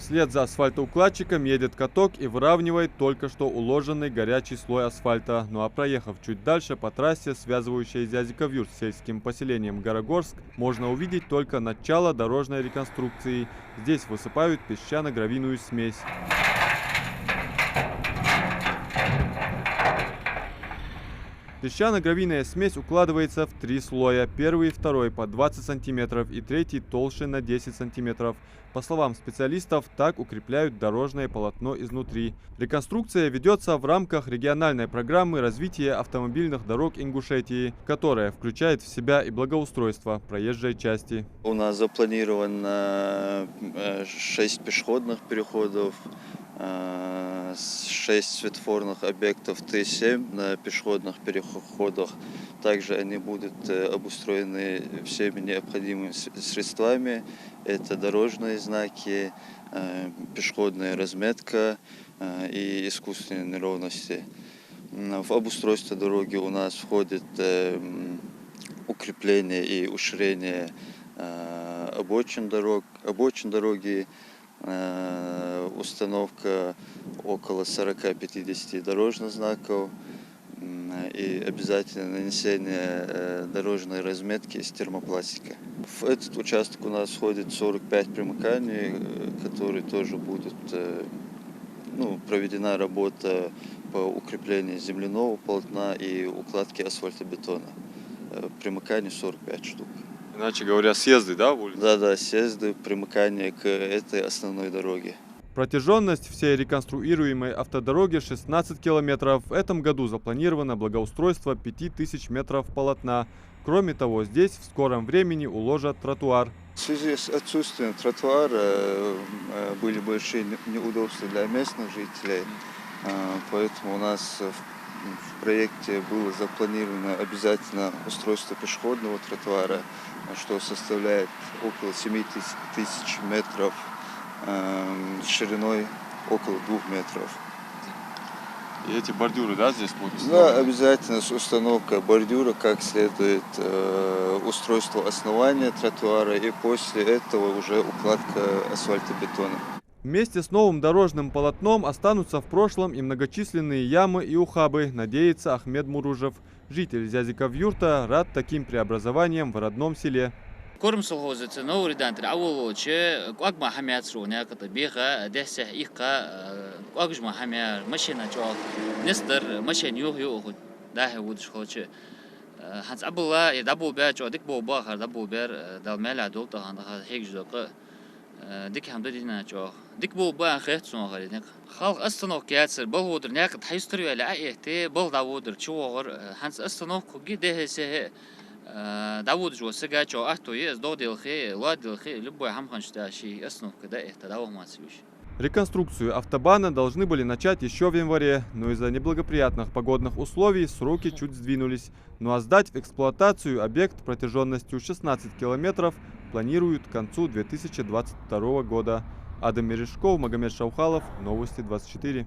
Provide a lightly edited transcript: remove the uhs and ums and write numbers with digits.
Вслед за асфальтоукладчиком едет каток и выравнивает только что уложенный горячий слой асфальта. Ну а проехав чуть дальше по трассе, связывающей Зязиковъюрт с сельским поселением Горогорск, можно увидеть только начало дорожной реконструкции. Здесь высыпают песчано-гравийную смесь. Песчано-гравийная смесь укладывается в 3 слоя. Первый и второй по 20 сантиметров и третий толще на 10 сантиметров. По словам специалистов, так укрепляют дорожное полотно изнутри. Реконструкция ведется в рамках региональной программы развития автомобильных дорог Ингушетии, которая включает в себя и благоустройство проезжей части. У нас запланировано 6 пешеходных переходов, 6 светофорных объектов Т7 на пешеходных переходах. Также они будут обустроены всеми необходимыми средствами. Это дорожные знаки, пешеходная разметка и искусственные неровности. В обустройство дороги у нас входит укрепление и уширение обочин дороги, установка около 40-50 дорожных знаков и обязательно нанесение дорожной разметки из термопластика. В этот участок у нас входит 45 примыканий, которые тоже будут проведена работа по укреплению земляного полотна и укладке асфальтобетона. Примыканий 45 штук. Иначе говоря, съезды, да, улицы? Да, съезды, примыкание к этой основной дороге. Протяженность всей реконструируемой автодороги 16 километров. В этом году запланировано благоустройство 5000 метров полотна. Кроме того, здесь в скором времени уложат тротуар. В связи с отсутствием тротуара были большие неудобства для местных жителей, поэтому у нас в проекте было запланировано обязательно устройство пешеходного тротуара, что составляет около 7000 метров, шириной около 2 метров. И эти бордюры, да, здесь будут? Да, обязательно установка бордюра, как следует, устройство основания тротуара и после этого уже укладка асфальтобетона. Вместе с новым дорожным полотном останутся в прошлом и многочисленные ямы и ухабы, надеется Ахмед Муружев. Житель Зязиковъюрта рад таким преобразованиям в родном селе. Корм солхозы ценовый редактор, а волоче, как махамят сруня, как-то бега, десять ихка, как же махамят, машина чё, нестер, машина юх, да, вот что. Ханс абула, и дабу бер, чё, дик боба, хар дабу бер, далмела долта, хан хек ждока, дик хамда дина чё, дик боба хет сон харидник. Халк астанок кятсер, бол водер, някат хайстрию ала айхте, бол да водер, чё, ханс астанок куги дехесе. داود جو سجى جو أهتو يز دو دلخي لا دلخي любой хамхан шташи основка да это да умасвиш. Реконструкцию автобана должны были начать еще в январе, но из-за неблагоприятных погодных условий сроки чуть сдвинулись. Ну а сдать в эксплуатацию объект протяженностью 16 километров планируют к концу 2022 года. Адам Мережков, Магомед Шаухалов, Новости 24.